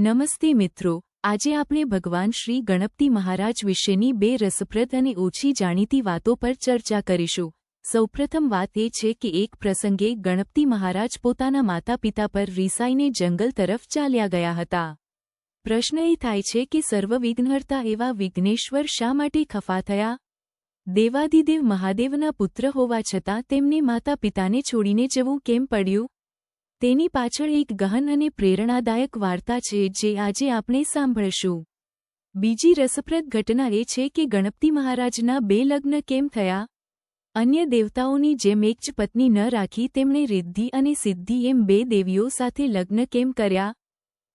નમસ્તે મિત્રો, આજે આપણે ભગવાન શ્રી ગણપતિ મહારાજ વિશેની બે રસપ્રદ અને ઓછી જાણીતી વાતો પર ચર્ચા કરીશું. સૌપ્રથમ વાત એ છે કે એક પ્રસંગે ગણપતિ મહારાજ પોતાના માતા-પિતા પર રીસાઈને જંગલ તરફ ચાલ્યા ગયા હતા. પ્રશ્ન એ થાય છે કે સર્વવિઘ્નહર્તા એવા વિઘ્નેશ્વર શા માટે ખફા થયા? દેવાધિદેવ મહાદેવના પુત્ર હોવા છતાં તેમને માતા-પિતાને છોડીને જવું કેમ પડ્યું? તેની પાછળ એક ગહન અને પ્રેરણાદાયક વાર્તા છે જે આજે આપણે સાંભળશું. બીજી રસપ્રદ ઘટના એ છે કે ગણપતિ મહારાજના બે લગ્ન કેમ થયા? અન્ય દેવતાઓની જેમ એક જ પત્ની ન રાખી તેમણે રિદ્ધિ અને સિદ્ધિ એમ બે દેવીઓ સાથે લગ્ન કેમ કર્યા?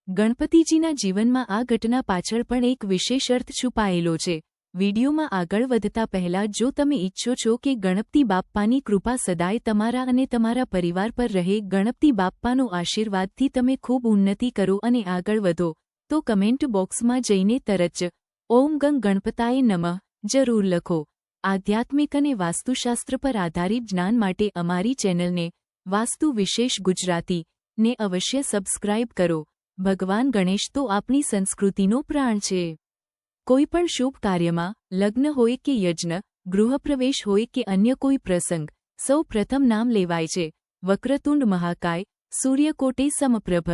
ગણપતિજીના જીવનમાં આ ઘટના પાછળ પણ એક વિશેષ અર્થ છુપાયેલો છે. વિડીયોમાં આગળ વધતા પહેલા જો તમે ઈચ્છો છો કે ગણપતિ બાપ્પાની કૃપા સદાય તમારા અને તમારા પરિવાર પર રહે, ગણપતિ બાપ્પાનો આશીર્વાદથી તમે ખૂબ ઉન્નતિ કરો અને આગળ વધો, તો કમેન્ટ બોક્સમાં જઈને તરત જ ઓમ ગં ગણપતાય નમઃ જરૂર લખો. આધ્યાત્મિક અને વાસ્તુશાસ્ત્ર પર આધારિત જ્ઞાન માટે અમારી ચેનલને વાસ્તુ વિશેષ ગુજરાતી ને અવશ્ય સબસ્ક્રાઇબ કરો. ભગવાન ગણેશ તો આપણી સંસ્કૃતિનો પ્રાણ છે. કોઈપણ શુભ કાર્યમાં, લગ્ન હોય કે યજ્ઞ, ગૃહપ્રવેશ હોય કે અન્ય કોઈ પ્રસંગ, સૌ પ્રથમ નામ લેવાય છે વક્રતુંડ મહાકાય, સૂર્યકોટે સમપ્રભ.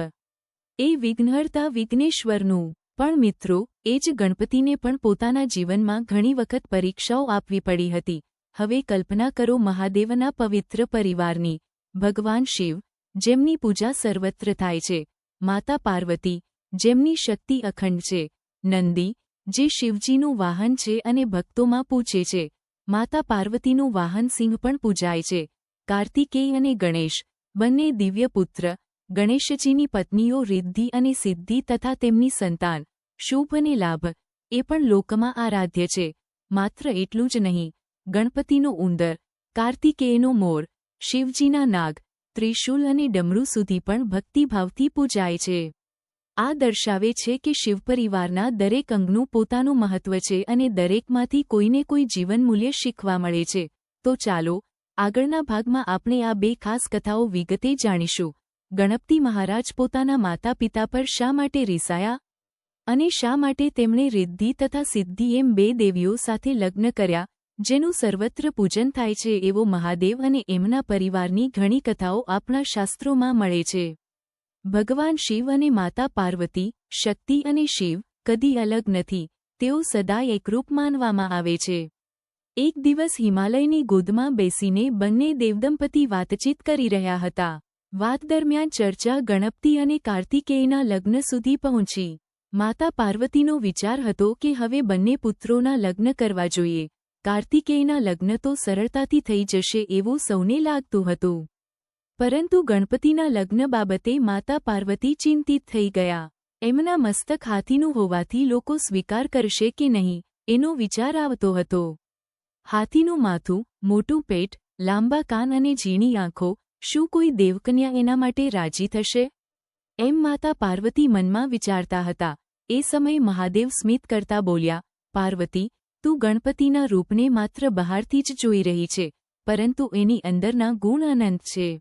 એ વિઘ્નહર્તા વિઘ્નેશ્વરનું. પણ મિત્રો, એ જ ગણપતિને પણ પોતાના જીવનમાં ઘણી વખત પરીક્ષાઓ આપવી પડી હતી. હવે કલ્પના કરો મહાદેવના પવિત્ર પરિવારની. ભગવાન શિવ, જેમની પૂજા સર્વત્ર થાય છે. માતા પાર્વતી, જેમની શક્તિ અખંડ છે. નંદી, જે શિવજીનું વાહન છે અને ભક્તોમાં પૂજે છે. માતા પાર્વતીનું વાહન સિંહ પણ પૂજાય છે. કાર્તિકેય અને ગણેશ, બંને દિવ્ય પુત્ર. ગણેશજીની પત્નીઓ રિદ્ધિ અને સિદ્ધિ તથા તેમની સંતાન, શુભ અને લાભ, એ પણ લોકમાં આરાધ્ય છે. માત્ર એટલું જ નહીં, ગણપતિનો ઉંદર, કાર્તિકેયનો મોર, શિવજીના નાગ, ત્રિશૂલ અને ડમરૂ સુધી પણ ભક્તિભાવથી પૂજાય છે. આ દર્શાવે છે કે શિવપરિવારના દરેક અંગનું પોતાનું મહત્વ છે અને દરેકમાંથી કોઈને કોઈ જીવનમૂલ્ય શીખવા મળે છે. તો ચાલો, આગળના ભાગમાં આપણે આ બે ખાસ કથાઓ વિગતે જાણીશું. ગણપતિ મહારાજ પોતાના માતા-પિતા પર શા માટે રીસાયા? અને શા માટે તેમણે રિદ્ધિ તથા સિદ્ધિ એમ બે દેવીઓ સાથે લગ્ન કર્યા, જેનું સર્વત્ર પૂજન થાય છે એવો મહાદેવ અને એમના પરિવારની ઘણી કથાઓ આપણા શાસ્ત્રોમાં મળે છે. ભગવાન શિવ અને માતા પાર્વતી, શક્તિ અને શિવ, કદી અલગ નથી. તેઓ સદાય એકરૂપ માનવામાં આવે છે. એક દિવસ હિમાલયની ગોદમાં બેસીને બંને દેવદંપતિ વાતચીત કરી રહ્યા હતા. વાત દરમિયાન ચર્ચા ગણપતિ અને કાર્તિકેયના લગ્ન સુધી પહોંચી. માતા પાર્વતીનો વિચાર હતો કે હવે બંને પુત્રોના લગ્ન કરવા જોઈએ. કાર્તિકેયના લગ્ન તો સરળતાથી થઈ જશે એવું સૌને લાગતું હતું. પરંતુ ગણપતિના લગ્ન બાબતે માતા પાર્વતી ચિંતિત થઈ ગયા. એમના મસ્તક હાથીનું હોવાથી લોકો સ્વીકાર કરશે કે નહીં, એનો વિચાર આવતો હતો. હાથીનું માથું, મોટું પેટ, લાંબા કાન અને ઝીણી આંખો, શું કોઈ દેવકન્યા એના માટે રાજી થશે? એમ માતા પાર્વતી મનમાં વિચારતા હતા. એ સમયે મહાદેવ સ્મિત કરતા બોલ્યા, પાર્વતી, તું ગણપતિના રૂપને માત્ર બહારથી જ જોઈ રહી છે, પરંતુ એની અંદરના ગુણ અનંત છે.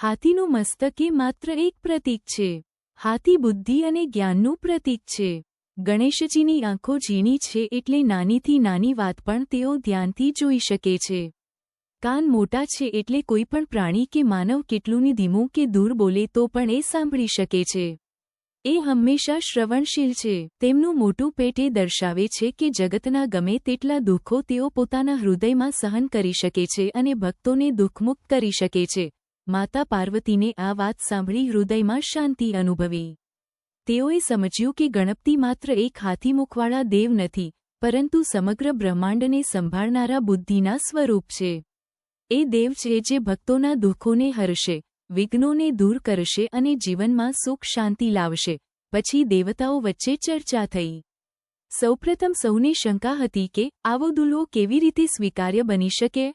હાથીનું મસ્તક એ માત્ર એક પ્રતીક છે. હાથી બુદ્ધિ અને જ્ઞાનનું પ્રતીક છે. ગણેશજીની આંખો ઝીણી છે એટલે નાનીથી નાની વાત પણ તેઓ ધ્યાનથી જોઈ શકે છે. કાન મોટા છે એટલે કોઈ પણ પ્રાણી કે માનવ કેટલું ધીમું કે દૂર બોલે તો પણ એ સાંભળી શકે છે. એ હંમેશા શ્રવણશીલ છે. તેમનું મોટું પેટ એ દર્શાવે છે કે જગતના ગમે તેટલા દુઃખો તેઓ પોતાના હૃદયમાં સહન કરી શકે છે અને ભક્તોને દુઃખમુક્ત કરી શકે છે. માતા પાર્વતીને આ વાત સાંભળી હૃદયમાં શાંતિ અનુભવી. તેઓએ સમજ્યું કે ગણપતિ માત્ર એક હાથીમુખવાળા દેવ નથી, પરંતુ સમગ્ર બ્રહ્માંડને સંભાળનારા બુદ્ધિના સ્વરૂપ છે. એ દેવ છે જે ભક્તોના દુઃખોને હરશે, વિઘ્નોને દૂર કરશે અને જીવનમાં સુખ શાંતિ લાવશે. પછી દેવતાઓ વચ્ચે ચર્ચા થઈ. સૌપ્રથમ સૌને શંકા હતી કે આવો દુલ્હો કેવી રીતે સ્વીકાર્ય બની શકે?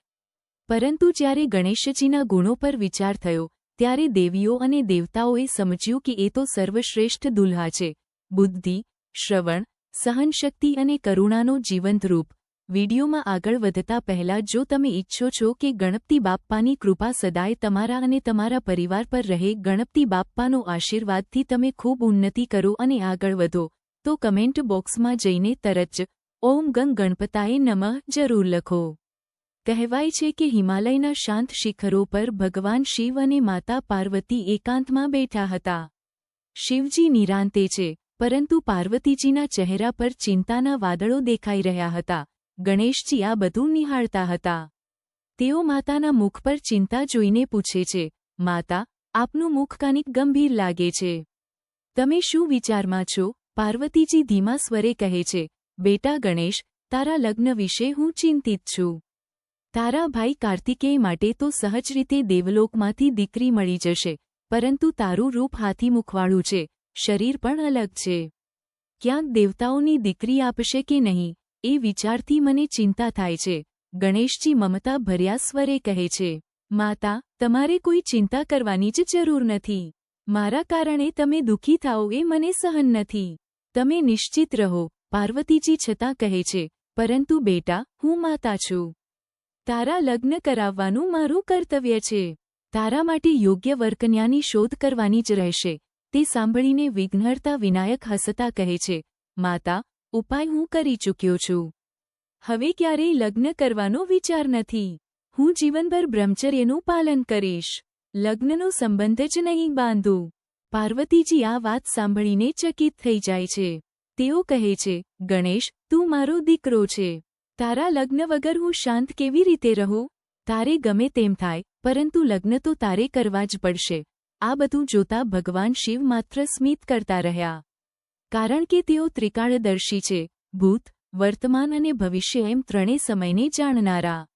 પરંતુ જ્યારે ગણેશજીના ગુણો પર વિચાર થયો, ત્યારે દેવીઓ અને દેવતાઓએ સમજ્યું કે એ તો સર્વશ્રેષ્ઠ દુલ્હા છે. બુદ્ધિ, શ્રવણ, સહનશક્તિ અને કરુણાનો જીવંત રૂપ. વિડીયોમાં આગળ વધતા પહેલા જો તમે ઈચ્છો છો કે ગણપતિ બાપ્પાની કૃપા સદાય તમારા અને તમારા પરિવાર પર રહે, ગણપતિ બાપ્પાનો આશીર્વાદથી તમે ખૂબ ઉન્નતિ કરો અને આગળ વધો, તો કમેન્ટ બોક્સમાં જઈને તરત જ ઓમ ગંગ ગણપતાય નમઃ જરૂર લખો. કહેવાય છે કે હિમાલયના શાંત શિખરો પર ભગવાન શિવ અને માતા પાર્વતી એકાંતમાં બેઠા હતા. શિવજી નિરાંતે છે, પરંતુ પાર્વતીજીના ચહેરા પર ચિંતાના વાદળો દેખાઈ રહ્યા હતા. ગણેશજી આ બધું નિહાળતા હતા. તેઓ માતાના મુખ પર ચિંતા જોઈને પૂછે છે, માતા, આપનું મુખ કાનિક ગંભીર લાગે છે. તમે શું વિચારમાં છો? પાર્વતીજી ધીમા સ્વરે કહે છે, બેટા ગણેશ, તારા લગ્ન વિશે હું ચિંતિત છું. તારા ભાઈ કાર્તિકેય માટે તો સહજ રીતે દેવલોકમાંથી દીકરી મળી જશે, પરંતુ તારું રૂપ હાથીમુખવાળું છે, શરીર પણ અલગ છે. ક્યાંક દેવતાઓની દીકરી આપશે કે નહીં, એ વિચારથી મને ચિંતા થાય છે. ગણેશજી મમતા ભર્યા સ્વરે કહે છે, માતા, તમારે કોઈ ચિંતા કરવાની જ જરૂર નથી. મારા કારણે તમે દુઃખી થાઓ એ મને સહન નથી. તમે નિશ્ચિત રહો. પાર્વતીજી છતાં કહે છે, પરંતુ બેટા, હું માતા છું. તારા લગ્ન કરાવવાનું મારું કર્તવ્ય છે. તારા માટે યોગ્ય વરકન્યાની શોધ કરવાની જ રહેશે. તે સાંભળીને વિઘ્નહર્તા વિનાયક હસતા કહે છે, માતા, ઉપાય હું કરી ચૂક્યો છું. હવે ક્યારેય લગ્ન કરવાનો વિચાર નથી. હું જીવનભર બ્રહ્મચર્યનું પાલન કરીશ. લગ્નનો સંબંધ જ નહીં બાંધું. પાર્વતીજી આ વાત સાંભળીને ચકિત થઈ જાય છે. તેઓ કહે છે, ગણેશ, તું મારો દીકરો છે. તારા લગ્ન વગર હું શાંત કેવી રીતે રહું? તારે ગમે તેમ થાય, પરંતુ લગ્ન તો તારે કરવા જ પડશે. આ બધું જોતા ભગવાન શિવ માત્ર સ્મિત કરતા રહ્યા. કારણ કે તેઓ ત્રિકાળદર્શી છે, ભૂત, વર્તમાન અને ભવિષ્ય એમ ત્રણેય સમયને જાણનારા.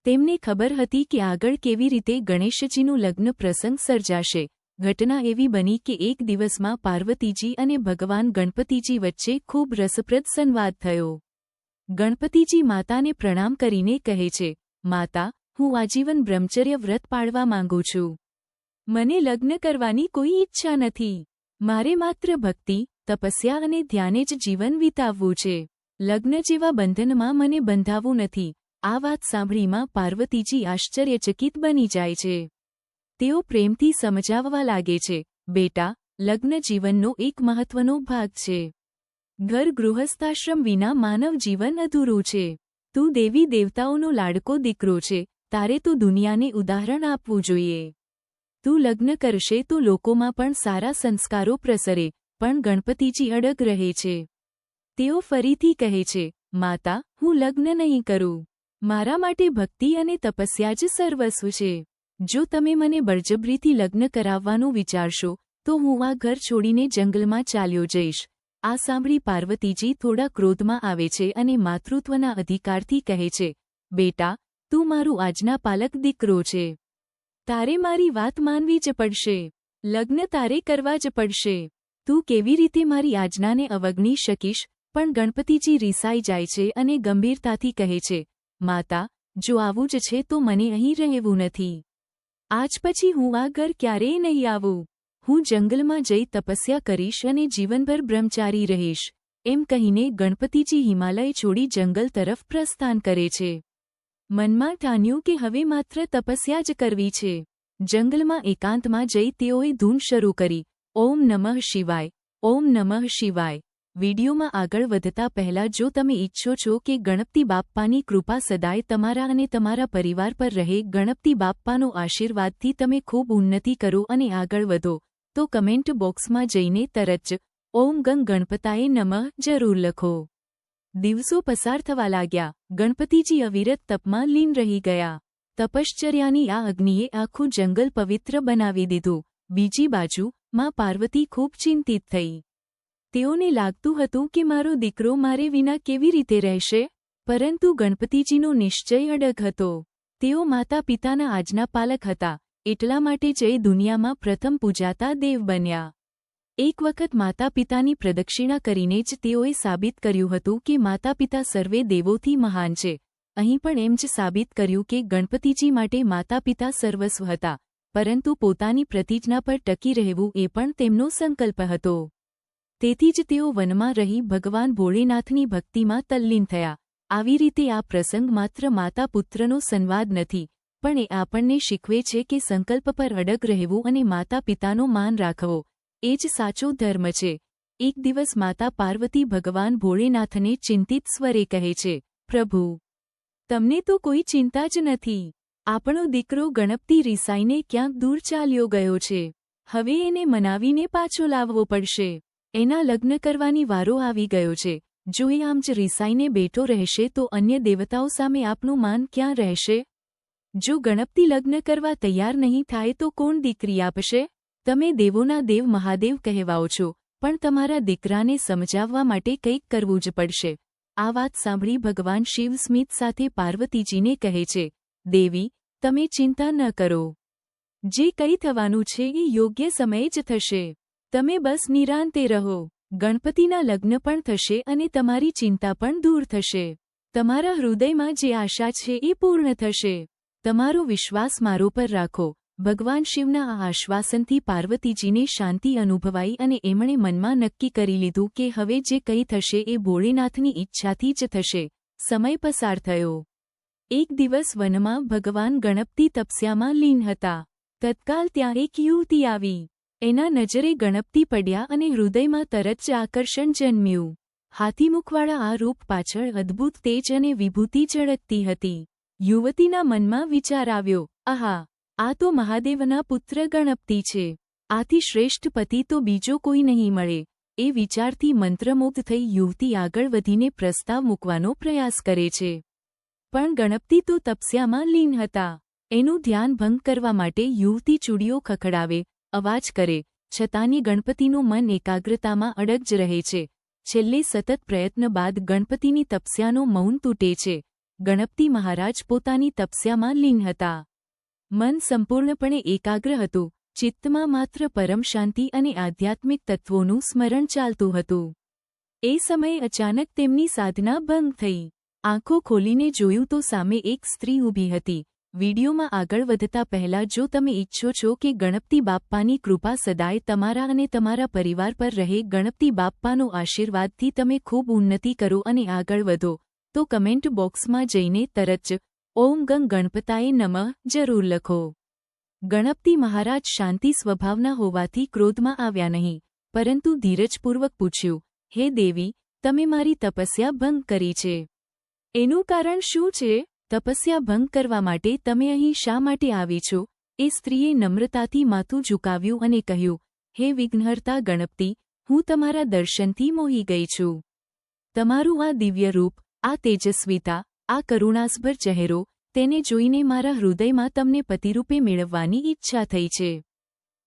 તેમને ખબર હતી કે આગળ કેવી રીતે ગણેશજીનું લગ્ન પ્રસંગ સર્જાશે. ઘટના એવી બની કે એક દિવસમાં પાર્વતીજી અને ભગવાન ગણપતિજી વચ્ચે ખૂબ રસપ્રદ સંવાદ થયો. ગણપતિજી માતાને પ્રણામ કરીને કહે છે, માતા, હું આજીવન બ્રહ્મચર્ય વ્રત પાળવા માંગુ છું. મને લગ્ન કરવાની કોઈ ઈચ્છા નથી. મારે માત્ર ભક્તિ, તપસ્યા અને ધ્યાને જ જીવન વિતાવવું છે. લગ્ન જેવા બંધનમાં મને બંધાવવું નથી. આ વાત સાંભળીમાં પાર્વતીજી આશ્ચર્યચકિત બની જાય છે. તેઓ પ્રેમથી સમજાવવા લાગે છે, બેટા, લગ્ન જીવનનો એક મહત્વનો ભાગ છે. ઘર ગૃહસ્થાશ્રમ વિના માનવ જીવન અધૂરું છે. તું દેવી દેવતાઓનો લાડકો દીકરો છે, તારે તો દુનિયાને ઉદાહરણ આપવું જોઈએ. તું લગ્ન કરશે તો લોકોમાં પણ સારા સંસ્કારો પ્રસરે. પણ ગણપતિજી અડગ રહે છે. તેઓ ફરીથી કહે છે, માતા, હું લગ્ન નહીં કરું. મારા માટે ભક્તિ અને તપસ્યા જ સર્વસ્વ છે. જો તમે મને બળજબરીથી લગ્ન કરાવવાનું વિચારશો, તો હું આ ઘર છોડીને જંગલમાં ચાલ્યો જઈશ. આ સાંભળી પાર્વતીજી થોડા ક્રોધમાં આવે છે અને માતૃત્વના અધિકારથી કહે છે, બેટા, તું મારું આજ્ઞાપાલક દીકરો છે. તારે મારી વાત માનવી જ પડશે. લગ્ન તારે કરવા જ પડશે. તું કેવી રીતે મારી આજ્ઞાને અવગણી શકીશ? પણ ગણપતિજી રિસાઈ જાય છે અને ગંભીરતાથી કહે છે, માતા, જો આવું જ છે તો મને અહીં રહેવું નથી. આજ પછી હું આ ઘર ક્યારેય નહીં આવું. હું જંગલમાં જઈ તપસ્યા કરીશ અને જીવનભર બ્રહ્મચારી રહીશ. એમ કહીને ગણપતિજી હિમાલય છોડી જંગલ તરફ પ્રસ્થાન કરે છે. મનમાં ઠાન્યું કે હવે માત્ર તપસ્યા જ કરવી છે. જંગલમાં એકાંતમાં જઈ તેઓએ ધૂન શરૂ કરી, ઓમ નમઃ શિવાય, ઓમ નમઃ શિવાય. વિડીયોમાં આગળ વધતા પહેલા જો તમે ઈચ્છો છો કે ગણપતિ બાપ્પાની કૃપા સદાય તમારા અને તમારા પરિવાર પર રહે, ગણપતિ બાપ્પાનો આશીર્વાદથી તમે ખૂબ ઉન્નતિ કરો અને આગળ વધો, તો કમેન્ટ બોક્સમાં જઈને તરત જ ઓમ ગંગ ગણપતાય નમઃ જરૂર લખો. દિવસો પસાર થવા લાગ્યા. ગણપતિજી અવિરત તપમાં લીન રહી ગયા. તપશ્ચર્યાની આ અગ્નિએ આખું જંગલ પવિત્ર બનાવી દીધું. બીજી બાજુ માં પાર્વતી ખૂબ ચિંતિત થઈ. તેઓને લાગતું હતું કે મારો દીકરો મારે વિના કેવી રીતે રહેશે? પરંતુ ગણપતિજીનો નિશ્ચય અડગ હતો. તેઓ માતા પિતાના આજ્ઞાપાલક હતા, એટલા માટે જ એ દુનિયામાં પ્રથમ પૂજાતા દેવ બન્યા. એક વખત માતા પિતાની પ્રદક્ષિણા કરીને જ તેઓએ સાબિત કર્યું હતું કે માતા પિતા સર્વે દેવોથી મહાન છે. અહીં પણ એમ જ સાબિત કર્યું કે ગણપતિજી માટે માતા પિતા સર્વસ્વ હતા, પરંતુ પોતાની પ્રતિજ્ઞા પર ટકી રહેવું એ પણ તેમનો સંકલ્પ હતો. તેથી જ તેઓ વનમાં રહી ભગવાન ભોળેનાથની ભક્તિમાં તલ્લીન થયા. આવી રીતે આ પ્રસંગ માત્ર માતા પુત્રનો સંવાદ નથી, પણ એ આપણને શીખવે છે કે સંકલ્પ પર અડગ રહેવું અને માતા પિતાનો માન રાખવો એ જ સાચો ધર્મ છે. એક દિવસ માતા પાર્વતી ભગવાન ભોળેનાથને ચિંતિત સ્વરે કહે છે, પ્રભુ, તમને તો કોઈ ચિંતા જ નથી. આપણો દીકરો ગણપતિ રિસાઈને ક્યાંક દૂર ચાલ્યો ગયો છે. હવે એને મનાવીને પાછો લાવવો પડશે. એના લગ્ન કરવાની વારો આવી ગયો છે. જો એ આમ જ રિસાઈને બેઠો રહેશે તો અન્ય દેવતાઓ સામે આપનું માન ક્યાં રહેશે? જો ગણપતિ લગ્ન કરવા તૈયાર નહીં થાય તો કોણ દીકરી આપશે? તમે દેવોના દેવ મહાદેવ કહેવાઓ છો, પણ તમારા દીકરાને સમજાવવા માટે કંઈક કરવું જ પડશે. આ વાત સાંભળી ભગવાન શિવ સ્મિત સાથે પાર્વતીજીને કહે છે, દેવી, તમે ચિંતા ન કરો. જે કંઈ થવાનું છે એ યોગ્ય સમયે જ થશે. તમે બસ નિરાંતે રહો. ગણપતિના લગ્ન પણ થશે અને તમારી ચિંતા પણ દૂર થશે. તમારા હૃદયમાં જે આશા છે એ પૂર્ણ થશે. તમારો વિશ્વાસ મારો પર રાખો. ભગવાન શિવના આ આશ્વાસનથી પાર્વતીજીને શાંતિ અનુભવાઈ અને એમણે મનમાં નક્કી કરી લીધું કે હવે જે કંઈ થશે એ ભોળેનાથની ઈચ્છાથી જ થશે. સમય પસાર થયો. એક દિવસ વનમાં ભગવાન ગણપતિ તપસ્યામાં લીન હતા. તત્કાલ ત્યાં એક યુવતી આવી. એના નજરે ગણપતિ પડ્યા અને હૃદયમાં તરત જ આકર્ષણ જન્મ્યું. હાથીમુખવાળા આ રૂપ પાછળ અદ્ભુત તેજ અને વિભૂતિ ઝળકતી હતી. યુવતીના મનમાં વિચાર આવ્યો, આહા, આ તો મહાદેવના પુત્ર ગણપતિ છે. આથી શ્રેષ્ઠ પતિ તો બીજો કોઈ નહીં મળે. એ વિચારથી મંત્રમુગ્ધ થઈ યુવતી આગળ વધીને પ્રસ્તાવ મૂકવાનો પ્રયાસ કરે છે. પણ ગણપતિ તો તપસ્યામાં લીન હતા. એનું ધ્યાન ભંગ કરવા માટે યુવતી ચૂડીઓ ખખડાવે, અવાજ કરે, છતાંય ગણપતિનું મન એકાગ્રતામાં અડગ જ રહે છે. છેલ્લે સતત પ્રયત્ન બાદ ગણપતિની તપસ્યાનો મૌન તૂટે છે. ગણપતિ મહારાજ પોતાની તપસ્યામાં લીન હતા. મન સંપૂર્ણપણે એકાગ્ર હતું. ચિત્તમાં માત્ર પરમ શાંતિ અને આધ્યાત્મિક તત્વોનું સ્મરણ ચાલતું હતું. એ સમયે અચાનક તેમની સાધના ભંગ થઈ. આંખો ખોલીને જોયું તો સામે એક સ્ત્રી ઊભી હતી. વિડીયોમાં આગળ વધતા પહેલા જો તમે ઈચ્છો છો કે ગણપતિ બાપ્પાની કૃપા સદાય તમારા અને તમારા પરિવાર પર રહે, ગણપતિ બાપ્પાનો આશીર્વાદથી તમે ખૂબ ઉન્નતિ કરો અને આગળ વધો, તો કમેન્ટ બોક્સમાં જઈને તરત જ ઓમ ગં ગણપતાય નમઃ જરૂર લખો. ગણપતિ મહારાજ શાંતિ સ્વભાવના હોવાથી ક્રોધમાં આવ્યા નહીં, પરંતુ ધીરજપૂર્વક પૂછ્યું, હે દેવી, તમે મારી તપસ્યા ભંગ કરી છે. એનું કારણ શું છે? તપસ્યા ભંગ કરવા માટે તમે અહીં શા માટે આવી છો? એ સ્ત્રીએ નમ્રતાથી માથું ઝુકાવ્યું અને કહ્યું, હે વિઘ્નહર્તા ગણપતિ, હું તમારા દર્શનથી મોહી ગઈ છું. તમારું આ દિવ્ય રૂપ, આ તેજસ્વીતા, આ કરુણાસભર ચહેરો, તેને જોઈને મારા હૃદયમાં તમને પતિરૂપે મેળવવાની ઈચ્છા થઈ છે.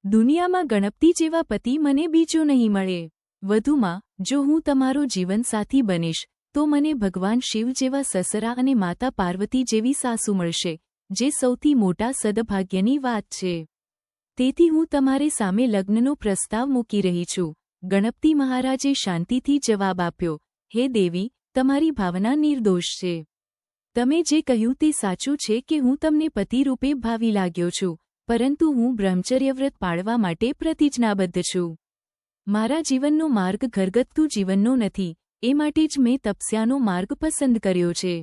દુનિયામાં ગણપતિ જેવા પતિ મને બીજો નહીં મળે. વધુમાં, જો હું તમારો જીવનસાથી બનીશ, તો મને ભગવાન શિવ જેવા સસરા અને માતા પાર્વતી જેવી સાસુ મળશે, જે સૌથી મોટા સદભાગ્યની વાત છે. તેથી હું તમારે સામે લગ્નનો પ્રસ્તાવ મૂકી રહી છું. ગણપતિ મહારાજે શાંતિથી જવાબ આપ્યો, હે દેવી, તમારી ભાવના નિર્દોષ છે. તમે જે કહ્યું તે સાચું છે કે હું તમને પતિરૂપે ભાવી લાગ્યો છું, પરંતુ હું બ્રહ્મચર્યવ્રત પાળવા માટે પ્રતિજ્ઞાબદ્ધ છું. મારા જીવનનો માર્ગ ઘરગથ્થુ જીવનનો નથી, એ માટે જ મેં તપસ્યાનો માર્ગ પસંદ કર્યો છે.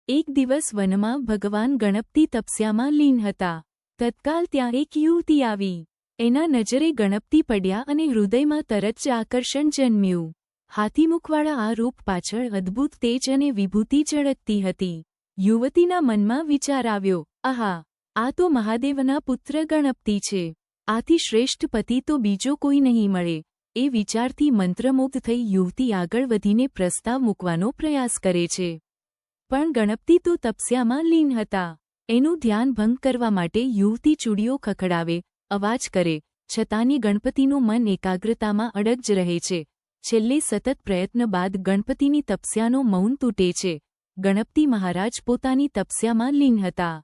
એક દિવસ વનમાં ભગવાન ગણપતિ તપસ્યામાં લીન હતા. તત્કાલ ત્યાં એક યુવતી આવી. એના નજરે ગણપતિ પડ્યા અને હૃદયમાં તરત જ આકર્ષણ જન્મ્યું. હાથીમુખવાળા આ રૂપ પાછળ અદ્ભુત તેજ અને વિભૂતિ ઝળકતી હતી. યુવતીના મનમાં વિચાર આવ્યો, આહા, આ તો મહાદેવના પુત્ર ગણપતિ છે. આથી શ્રેષ્ઠ પતિ તો બીજો કોઈ નહીં મળે. એ વિચારથી મંત્રમુગ્ધ થઈ યુવતી આગળ વધીને પ્રસ્તાવ મૂકવાનો પ્રયાસ કરે છે. પણ ગણપતિ તો તપસ્યામાં લીન હતા. એનું ધ્યાન ભંગ કરવા માટે યુવતી ચૂડીઓ ખખડાવે, અવાજ કરે, છતાંય ગણપતિનું મન એકાગ્રતામાં અડગ જ રહે છે. છેલ્લે સતત પ્રયત્ન બાદ ગણપતિની તપસ્યાનો મૌન તૂટે છે. ગણપતિ મહારાજ પોતાની તપસ્યામાં લીન હતા.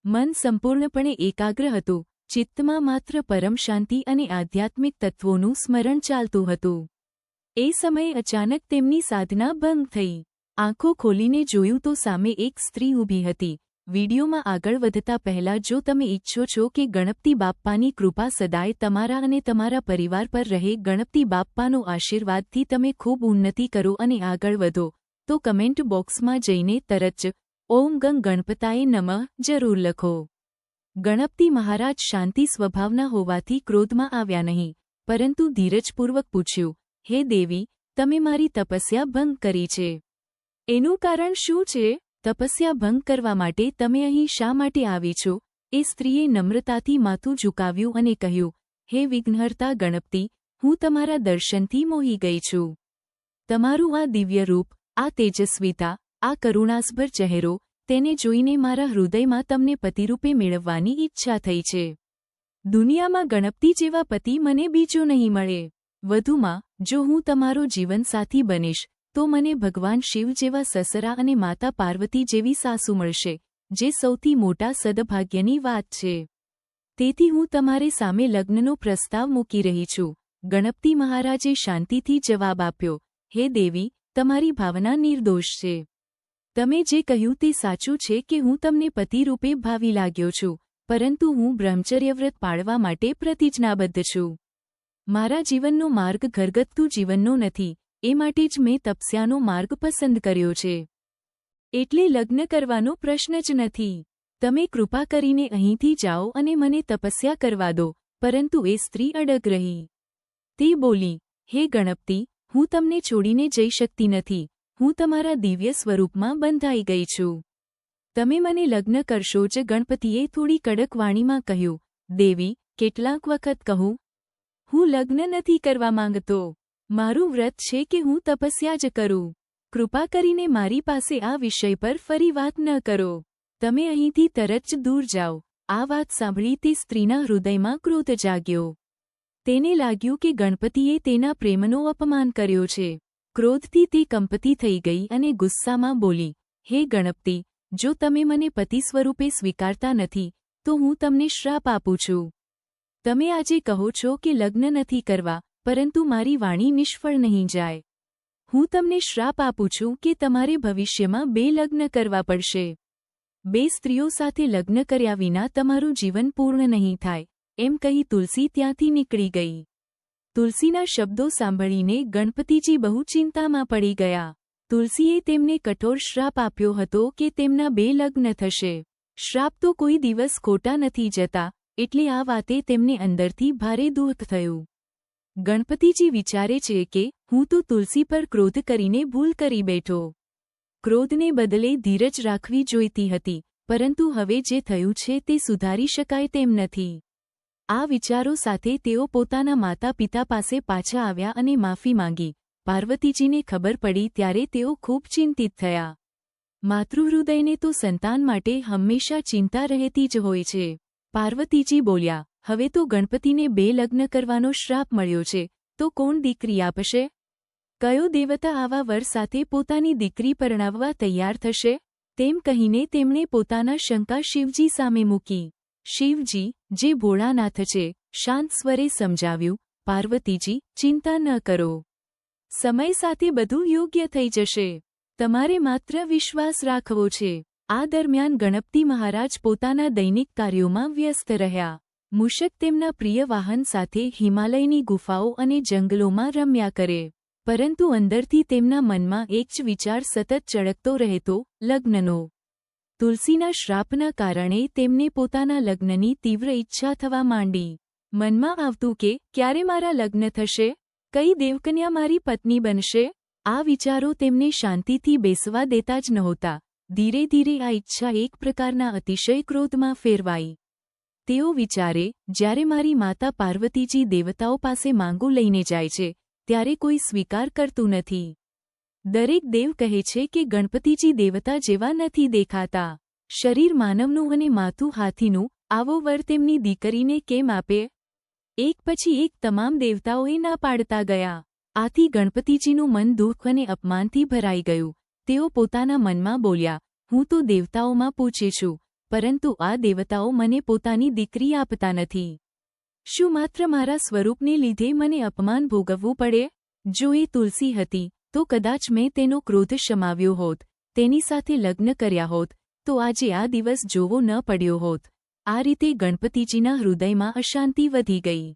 મન સંપૂર્ણપણે એકાગ્ર હતું. ચિત્તમાં માત્ર પરમ શાંતિ અને આધ્યાત્મિક તત્વોનું સ્મરણ ચાલતું હતું. એ સમયે અચાનક તેમની સાધના ભંગ થઈ. આંખો ખોલીને જોયું તો સામે એક સ્ત્રી ઊભી હતી. વિડીયોમાં આગળ વધતા પહેલા જો તમે ઈચ્છો છો કે ગણપતિ બાપ્પાની કૃપા સદાય તમારા અને તમારા પરિવાર પર રહે, ગણપતિ બાપ્પાનો આશીર્વાદથી તમે ખૂબ ઉન્નતિ કરો અને આગળ વધો, તો કમેન્ટ બોક્સમાં જઈને તરત જ ઓમ ગંગ ગણપતાય નમઃ જરૂર લખો. ગણપતિ મહારાજ શાંતિ સ્વભાવના હોવાથી ક્રોધમાં આવ્યા નહીં, પરંતુ ધીરજપૂર્વક પૂછ્યું, હે દેવી, તમે મારી તપસ્યા ભંગ કરી છે. એનું કારણ શું છે? તપસ્યા ભંગ કરવા માટે તમે અહીં શા માટે આવી છો? એ સ્ત્રીએ નમ્રતાથી માથું ઝુકાવ્યું અને કહ્યું, હે વિઘ્નહર્તા ગણપતિ, હું તમારા દર્શનથી મોહી ગઈ છું. તમારું આ દિવ્ય રૂપ, આ તેજસ્વીતા, આ કરુણાસભર ચહેરો, તેને જોઈને મારા હૃદયમાં તમને પતિરૂપે મેળવવાની ઈચ્છા થઈ છે. દુનિયામાં ગણપતિ જેવા પતિ મને બીજો નહીં મળે. વધુમાં, જો હું તમારો જીવનસાથી બનીશ, તો મને ભગવાન શિવ જેવા સસરા અને માતા પાર્વતી જેવી સાસુ મળશે, જે સૌથી મોટા સદભાગ્યની વાત છે. તેથી હું તમારે સામે લગ્નનો પ્રસ્તાવ મૂકી રહી છું. ગણપતિ મહારાજે શાંતિથી જવાબ આપ્યો, હે દેવી, તમારી ભાવના નિર્દોષ છે. તમે જે કહ્યું તે સાચું છે કે હું તમને પતિરૂપે ભાવી લાગ્યો છું, પરંતુ હું બ્રહ્મચર્યવ્રત પાળવા માટે પ્રતિજ્ઞાબદ્ધ છું. મારા જીવનનો માર્ગ ઘરગથ્થુ જીવનનો નથી, એ માટે જ મેં તપસ્યાનો માર્ગ પસંદ કર્યો છે. એટલે લગ્ન કરવાનો પ્રશ્ન જ નથી. તમે કૃપા કરીને અહીંથી જાઓ અને મને તપસ્યા કરવા દો. પરંતુ એ સ્ત્રી અડગ રહી. તે બોલી, હે ગણપતિ, હું તમને છોડીને જઈ શકતી નથી. હું તમારા દિવ્ય સ્વરૂપમાં બંધાઈ ગઈ છું. તમે મને લગ્ન કરશો જ? ગણપતિએ થોડી કડક વાણીમાં કહ્યું, દેવી, કેટલાક વખત કહું, હું લગ્ન નથી કરવા માંગતો. મારું વ્રત છે કે હું તપસ્યા જ કરું. કૃપા કરીને મારી પાસે આ વિષય પર ફરી વાત ન કરો. તમે અહીંથી તરત જ દૂર જાઓ. આ વાત સાંભળી તે સ્ત્રીના હૃદયમાં ક્રોધ જાગ્યો. તેને લાગ્યું કે ગણપતિએ તેના પ્રેમનો અપમાન કર્યો છે. ક્રોધથી તે કંપતી થઈ ગઈ અને ગુસ્સામાં બોલી, હે ગણપતિ, જો તમે મને પતિ સ્વરૂપે સ્વીકારતા નથી, તો હું તમને શ્રાપ આપું છું. તમે આજે કહો છો કે લગ્ન નથી કરવા, પરંતુ મારી વાણી નિષ્ફળ નહીં જાય. હું તમને શ્રાપ આપું છું કે તમારે ભવિષ્યમાં 2 લગ્ન કરવા પડશે. 2 સ્ત્રીઓ સાથે લગ્ન કર્યા વિના તમારું જીવન પૂર્ણ નહીં થાય, એમ કહી તુલસી ત્યાંથી નીકળી ગઈ. તુલસીના શબ્દો સાંભળીને ગણપતિજી બહુ ચિંતામાં પડી ગયા. તુલસીએ તેમને કઠોર શ્રાપ આપ્યો હતો કે તેમના 2 લગ્ન થશે. શ્રાપ તો કોઈ દિવસ ખોટા નથી જતા, એટલે આ વાતે તેમને અંદરથી ભારે દુઃખ થયું. ગણપતિજી વિચારે છે કે હું તો તુલસી પર ક્રોધ કરીને ભૂલ કરી બેઠો. ક્રોધને બદલે ધીરજ રાખવી જોઈતી હતી, પરંતુ હવે જે થયું છે તે સુધારી શકાય તેમ નથી. આ વિચારો સાથે તેઓ પોતાના માતા પિતા પાસે પાછા આવ્યા અને માફી માંગી. પાર્વતીજીને ખબર પડી ત્યારે તેઓ ખૂબ ચિંતિત થયા. માતૃહૃદયને તો સંતાન માટે હંમેશા ચિંતા રહેતી જ હોય છે. પાર્વતીજી બોલ્યા, હવે તો ગણપતિને 2 લગ્ન કરવાનો શ્રાપ મળ્યો છે, તો કોણ દીકરી આપશે? કયો દેવતા આવા વર સાથે પોતાની દીકરી પરણાવવા તૈયાર થશે? તેમ કહીને તેમણે પોતાના શંકા શિવજી સામે મૂકી. શિવજી, જે ભોળાનાથ છે, શાંત સ્વરે સમજાવ્યું, પાર્વતીજી, ચિંતા ન કરો. સમય સાથે બધું યોગ્ય થઈ જશે. તમારે માત્ર વિશ્વાસ રાખવો છે. આ દરમિયાન ગણપતિ મહારાજ પોતાના દૈનિક કાર્યોમાં વ્યસ્ત રહ્યા. મૂષક તેમના પ્રિય વાહન સાથે હિમાલયની ગુફાઓ અને જંગલોમાં રમ્યા કરે. પરંતુ અંદરથી તેમના મનમાં એક જ વિચાર સતત ચળકતો રહેતો, લગ્નનો. તુલસીના શ્રાપના કારણે તેમને પોતાના લગ્નની તીવ્ર ઈચ્છા થવા માંડી. મનમાં આવતું કે ક્યારે મારા લગ્ન થશે? કઈ દેવકન્યા મારી પત્ની બનશે? આ વિચારો તેમને શાંતિથી બેસવા દેતા જ નહોતા. ધીરે ધીરે આ ઈચ્છા એક પ્રકારના અતિશય ક્રોધમાં ફેરવાઈ. તેઓ વિચારે, જ્યારે મારી માતા પાર્વતીજી દેવતાઓ પાસે માંગુ લઈને જાય છે, ત્યારે કોઈ સ્વીકાર કરતું નથી. દરેક દેવ કહે છે કે ગણપતિજી દેવતા જેવા નથી દેખાતા. શરીર માનવનું અને માથું હાથીનું, આવો વર તેમની દીકરીને કેમ આપે? એક પછી એક તમામ દેવતાઓએ ના પાડતા ગયા. આથી ગણપતિજીનું મન દુઃખ અને અપમાનથી ભરાઈ ગયું. તેઓ પોતાના મનમાં બોલ્યા, હું તો દેવતાઓમાં પૂછે છું, પરંતુ આ દેવતાઓ મને પોતાની દીકરી આપતા નથી. શું માત્ર મારા સ્વરૂપને લીધે મને અપમાન ભોગવવું પડે? જો એ તુલસી હતી, તો કદાચ મેં તેનો ક્રોધ શમાવ્યો હોત, તેની સાથે લગ્ન કર્યા હોત, તો આજે આ દિવસ જોવો ન પડ્યો હોત. આ રીતે ગણપતિજીના હૃદયમાં અશાંતિ વધી ગઈ.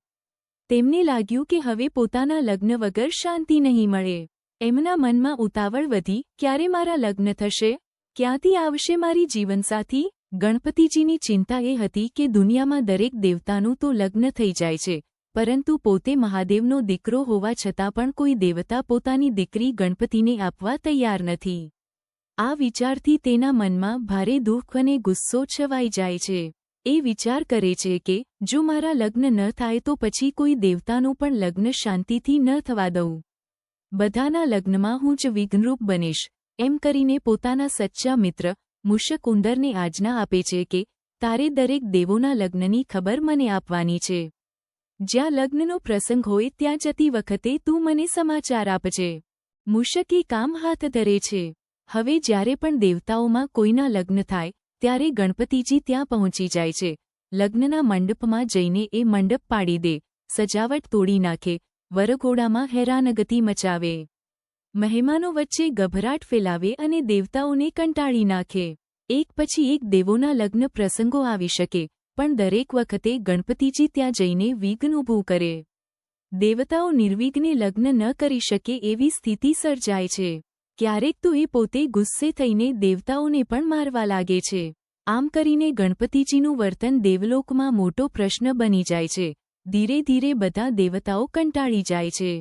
તેમને લાગ્યું કે હવે પોતાના લગ્ન વગર શાંતિ નહીં મળે. એમના મનમાં ઉતાવળ વધી, ક્યારે મારા લગ્ન થશે? ક્યાંથી આવશે મારી જીવનસાથી? ગણપતિજીની ચિંતા એ હતી કે દુનિયામાં દરેક દેવતાનું તો લગ્ન થઈ જાય છે, પરંતુ પોતે મહાદેવનો દીકરો હોવા છતાં પણ કોઈ દેવતા પોતાની દીકરી ગણપતિને આપવા તૈયાર નથી. આ વિચારથી તેના મનમાં ભારે દુઃખ અને ગુસ્સો છવાઈ જાય છે. એ વિચાર કરે છે કે જો મારા લગ્ન ન થાય તો પછી કોઈ દેવતાનું પણ લગ્ન શાંતિથી ન થવા દઉં. બધાના લગ્નમાં હું જ વિઘ્નરૂપ બનીશ, એમ કરીને પોતાના સચ્ચા મિત્ર મૂષક ઉંદરને આજ્ઞા આપે છે કે તારે દરેક દેવોના લગ્નની ખબર મને આપવાની છે. જ્યાં લગ્નનો પ્રસંગ હોય ત્યાં જતી વખતે તું મને સમાચાર આપજે. મૂષક એ કામ હાથ ધરે છે. હવે જ્યારે પણ દેવતાઓમાં કોઈના લગ્ન થાય ત્યારે ગણપતિજી ત્યાં પહોંચી જાય છે. લગ્નના મંડપમાં જઈને એ મંડપ પાડી દે, સજાવટ તોડી નાખે, વરઘોડામાં હેરાનગતિ મચાવે, મહેમાનો વચ્ચે ગભરાટ ફેલાવે અને દેવતાઓને કંટાળી નાખે. એક પછી એક દેવોના લગ્ન પ્રસંગો આવી શકે, પણ દરેક વખતે ગણપતિજી ત્યાં જઈને વિઘ્ન ઊભું કરે. દેવતાઓ નિર્વિઘ્ને લગ્ન ન કરી શકે એવી સ્થિતિ સર્જાય છે. ક્યારેક તો એ પોતે ગુસ્સે થઈને દેવતાઓને પણ મારવા લાગે છે. આમ કરીને ગણપતિજીનું વર્તન દેવલોકમાં મોટો પ્રશ્ન બની જાય છે. ધીરે ધીરે બધા દેવતાઓ કંટાળી જાય છે.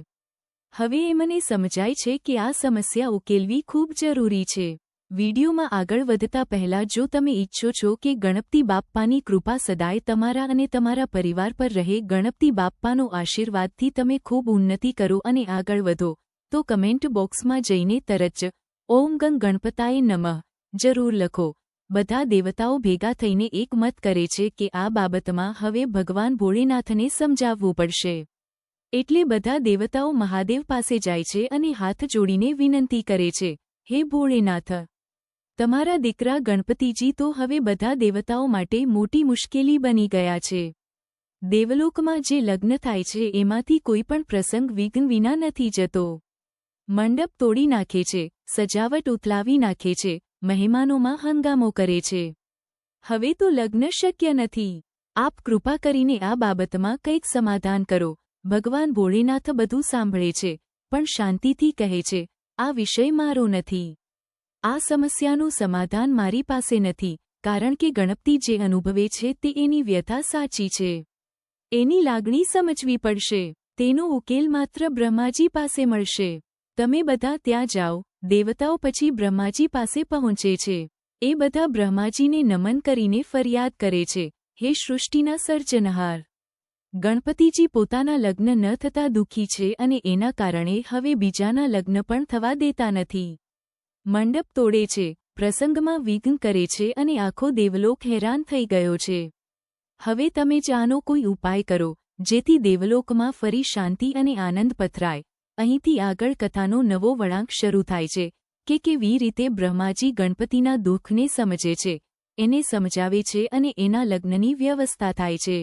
હવે એ મને સમજાય છે કે આ સમસ્યા ઉકેલવી ખૂબ જરૂરી છે. વિડીયોમાં આગળ વધતા પહેલા જો તમે ઈચ્છો છો કે ગણપતિ બાપ્પાની કૃપા સદાય તમારા અને તમારા પરિવાર પર રહે, ગણપતિ બાપ્પાનો આશીર્વાદથી તમે ખૂબ ઉન્નતિ કરો અને આગળ વધો, તો કમેન્ટ બોક્સમાં જઈને તરત જ ઓમ ગં ગણપતાય નમઃ જરૂર લખો. બધા દેવતાઓ ભેગા થઈને એક મત કરે છે કે આ બાબતમાં હવે ભગવાન ભોળેનાથને સમજાવવું પડશે. એટલે બધા દેવતાઓ મહાદેવ પાસે જાય છે અને હાથ જોડીને વિનંતી કરે છે, હે ભોળેનાથ, તમારા દીકરા ગણપતિજી તો હવે બધા દેવતાઓ માટે મોટી મુશ્કેલી બની ગયા છે. દેવલોકમાં જે લગ્ન થાય છે એમાંથી કોઈ પણ પ્રસંગ વિઘ્ન વિના નથી જતો. મંડપ તોડી નાખે છે, સજાવટ ઉથલાવી નાખે છે, મહેમાનોમાં હંગામો કરે છે. હવે તો લગ્ન શક્ય નથી. આપ કૃપા કરીને આ બાબતમાં કંઈક સમાધાન કરો. ભગવાન ભોળેનાથ બધું સાંભળે છે, પણ શાંતિથી કહે છે, આ વિષય મારો નથી. આ સમસ્યાનું સમાધાન મારી પાસે નથી, કારણ કે ગણપતિ જે અનુભવે છે તે એની વ્યથા સાચી છે. એની લાગણી સમજવી પડશે. તેનો ઉકેલ માત્ર બ્રહ્માજી પાસે મળશે. તમે બધા ત્યાં જાઓ. દેવતાઓ પછી બ્રહ્માજી પાસે પહોંચે છે. એ બધા બ્રહ્માજીને નમન કરીને ફરિયાદ કરે છે, હે સૃષ્ટિના સર્જનહાર, ગણપતિજી પોતાના લગ્ન ન થતા દુઃખી છે અને એના કારણે હવે બીજાના લગ્ન પણ થવા દેતા નથી. મંડપ તોડે છે, પ્રસંગમાં વિઘ્ન કરે છે અને આખો દેવલોક હેરાન થઈ ગયો છે. હવે તમે જ આનો કોઈ ઉપાય કરો, જેથી દેવલોકમાં ફરી શાંતિ અને આનંદ પથરાય. અહીંથી આગળ કથાનો નવો વળાંક શરૂ થાય છે કે કેવી રીતે બ્રહ્માજી ગણપતિના દુઃખને સમજે છે, એને સમજાવે છે અને એના લગ્નની વ્યવસ્થા થાય છે.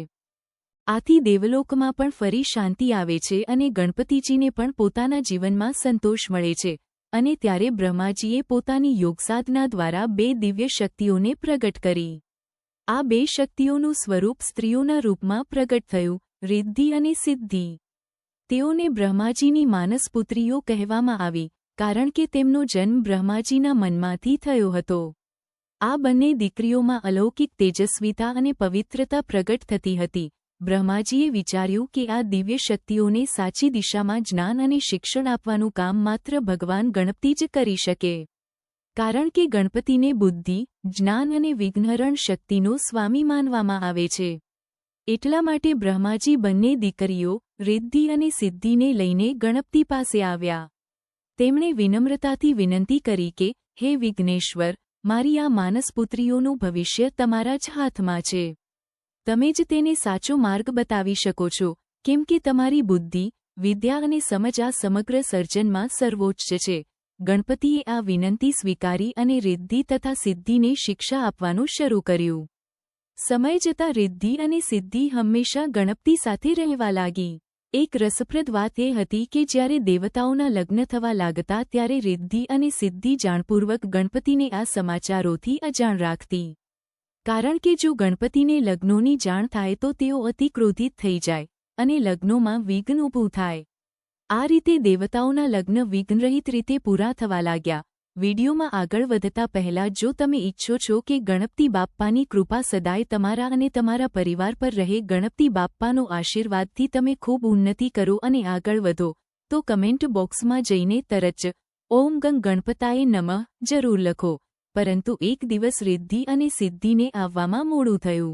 આથી દેવલોકમાં પણ ફરી શાંતિ આવે છે અને ગણપતિજીને પણ પોતાના જીવનમાં સંતોષ મળે છે. અને ત્યારે બ્રહ્માજીએ પોતાની યોગસાધના દ્વારા 2 દિવ્ય શક્તિઓને પ્રગટ કરી. આ 2 શક્તિઓનું સ્વરૂપ સ્ત્રીઓના રૂપમાં પ્રગટ થયું, રિદ્ધિ અને સિદ્ધિ. તેઓને બ્રહ્માજીની માનસપુત્રીઓ કહેવામાં આવી, કારણ કે તેમનો જન્મ બ્રહ્માજીના મનમાંથી થયો હતો. આ બંને દીકરીઓમાં અલૌકિક તેજસ્વીતા અને પવિત્રતા પ્રગટ થતી હતી. બ્રહ્માજીએ વિચાર્યું કે આ દિવ્ય શક્તિઓને સાચી દિશામાં જ્ઞાન અને શિક્ષણ આપવાનું કામ માત્ર ભગવાન ગણપતિ જ કરી શકે. કારણ કે ગણપતિને બુદ્ધિ, જ્ઞાન અને વિઘ્નહરણ શક્તિનો સ્વામી માનવામાં આવે છે. એટલા માટે બ્રહ્માજી બંને દીકરીઓ, રિદ્ધિ અને સિદ્ધિને લઈને ગણપતિ પાસે આવ્યા. તેમણે વિનમ્રતાથી વિનંતી કરી કે, હે વિઘ્નેશ્વર, મારી આ માનસપુત્રીઓનું ભવિષ્ય તમારા જ હાથમાં છે. તમે જ તેને સાચો માર્ગ બતાવી શકો છો, કેમ કે તમારી બુદ્ધિ, વિદ્યા અને સમજ આ સમગ્ર સર્જનમાં સર્વોચ્ચ છે. ગણપતિએ આ વિનંતી સ્વીકારી અને રિદ્ધિ તથા સિદ્ધિને શિક્ષા આપવાનું શરૂ કર્યું. સમય જતાં રિદ્ધિ અને સિદ્ધિ હંમેશા ગણપતિ સાથે રહેવા લાગી. એક રસપ્રદ વાત એ હતી કે જ્યારે દેવતાઓના લગ્ન થવા લાગતા ત્યારે રિદ્ધિ અને સિદ્ધિ જાણપૂર્વક ગણપતિને આ સમાચારોથી અજાણ રાખતી. કારણ કે જો ગણપતિને લગ્નોની જાણ થાય તો તેઓ અતિ ક્રોધિત થઈ જાય અને લગ્નોમાં વિઘ્ન ઊભું થાય. આ રીતે દેવતાઓના લગ્ન વિઘ્નરહિત રીતે પૂરા થવા લાગ્યા. વિડીયોમાં આગળ વધતા પહેલા જો તમે ઈચ્છો છો કે ગણપતિ બાપ્પાની કૃપા સદાય તમારા અને તમારા પરિવાર પર રહે, ગણપતિ બાપ્પાનો આશીર્વાદથી તમે ખૂબ ઉન્નતિ કરો અને આગળ વધો, તો કમેન્ટ બોક્સમાં જઈને તરત જ ઓમ ગં ગણપતાય નમઃ જરૂર લખો. પરંતુ એક દિવસ રિદ્ધિ અને સિદ્ધિને આવવામાં મોડું થયું.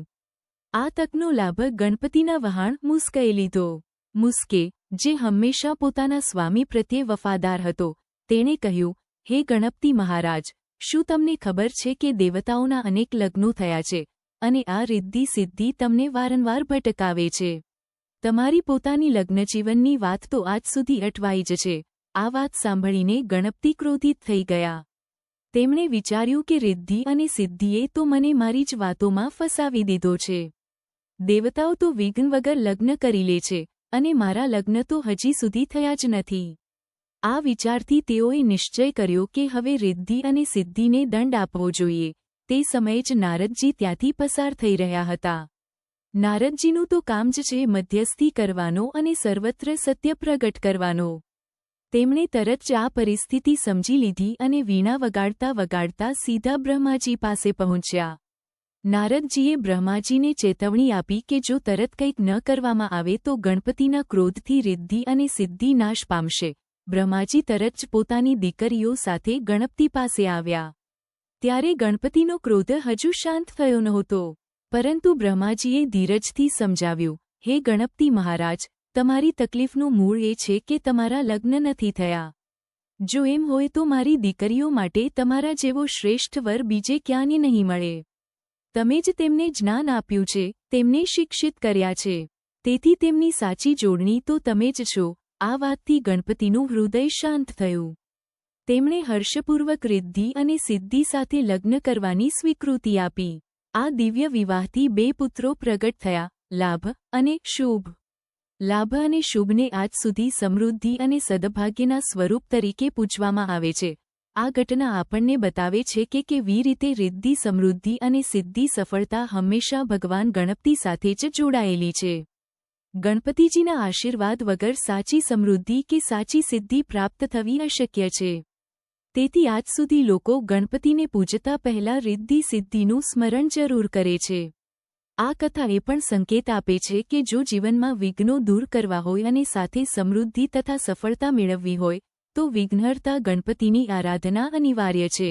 આ તકનો લાભ ગણપતિના વહાણ મુસ્કેએ લીધો. મુસ્કે, જે હંમેશા પોતાના સ્વામી પ્રત્યે વફાદાર હતો, તેણે કહ્યું, હે ગણપતિ મહારાજ, શું તમને ખબર છે કે દેવતાઓના અનેક લગ્નો થયા છે અને આ રિદ્ધિ સિદ્ધિ તમને વારંવાર ભટકાવે છે? તમારી પોતાની લગ્નજીવનની વાત તો આજ સુધી અટવાઈ જ છે. આ વાત સાંભળીને ગણપતિ ક્રોધિત થઈ ગયા. તેમણે વિચાર્યું કે રિદ્ધિ અને સિદ્ધિએ તો મને મારી જ વાતોમાં ફસાવી દીધો છે. દેવતાઓ તો વિઘ્ન વગર લગ્ન કરી લે છે અને મારા લગ્ન તો હજી સુધી થયા જ નથી. આ વિચારથી તેઓએ નિશ્ચય કર્યો કે હવે રિદ્ધિ અને સિદ્ધિને દંડ આપવો જોઈએ. તે સમયે જ નારદજી ત્યાંથી પસાર થઈ રહ્યા હતા. નારદજીનું તો કામ જ છે મધ્યસ્થી કરવાનો અને સર્વત્ર સત્ય પ્રગટ કરવાનો. તેમણે તરત જ આ પરિસ્થિતિ સમજી લીધી અને વીણા વગાડતા વગાડતા સીધા બ્રહ્માજી પાસે પહોંચ્યા. નારદજીએ બ્રહ્માજીને ચેતવણી આપી કે જો તરત કંઈક ન કરવામાં આવે તો ગણપતિના ક્રોધથી રિદ્ધિ અને સિદ્ધિ નાશ પામશે. બ્રહ્માજી તરત જ પોતાની દીકરીઓ સાથે ગણપતિ પાસે આવ્યા. ત્યારે ગણપતિનો ક્રોધ હજુ શાંત થયો નહોતો, પરંતુ બ્રહ્માજીએ ધીરજથી સમજાવ્યું, હે ગણપતિ મહારાજ, તમારી તકલીફનું મૂળ એ છે કે તમારા લગ્ન નથી થયા. જો એમ હોય તો મારી દીકરીઓ માટે તમારા જેવો શ્રેષ્ઠ વર બીજે ક્યાંય નહીં મળે. તમે જ તેમને જ્ઞાન આપ્યું છે, તેમને શિક્ષિત કર્યા છે, તેથી તેમની સાચી જોડણી તો તમે જ છો. આ વાતથી ગણપતિનું હૃદય શાંત થયું. તેમણે હર્ષપૂર્વક રિદ્ધિ અને સિદ્ધિ સાથે લગ્ન કરવાની સ્વીકૃતિ આપી. આ દિવ્ય વિવાહથી 2 પુત્રો પ્રગટ થયા, લાભ અને શુભ. લાભ અને શુભને આજ સુધી સમૃદ્ધિ અને સદભાગ્યના સ્વરૂપ તરીકે પૂજવામાં આવે છે. આ ઘટના આપણને બતાવે છે કે કેવી રીતે રિદ્ધિ, સમૃદ્ધિ અને સિદ્ધિ, સફળતા હંમેશા ભગવાન ગણપતિ સાથે જ જોડાયેલી છે. ગણપતિજીના આશીર્વાદ વગર સાચી સમૃદ્ધિ કે સાચી સિદ્ધિ પ્રાપ્ત થવી અશક્ય છે. તેથી આજ સુધી લોકો ગણપતિને પૂજતા પહેલા રિદ્ધિ સિદ્ધિનું સ્મરણ જરૂર કરે છે. આ કથા એ પણ સંકેત આપે છે કે જો જીવનમાં વિઘ્નો દૂર કરવા હોય અને સાથે સમૃદ્ધિ તથા સફળતા મેળવવી હોય તો વિઘ્નહર્તા ગણપતિની આરાધના અનિવાર્ય છે.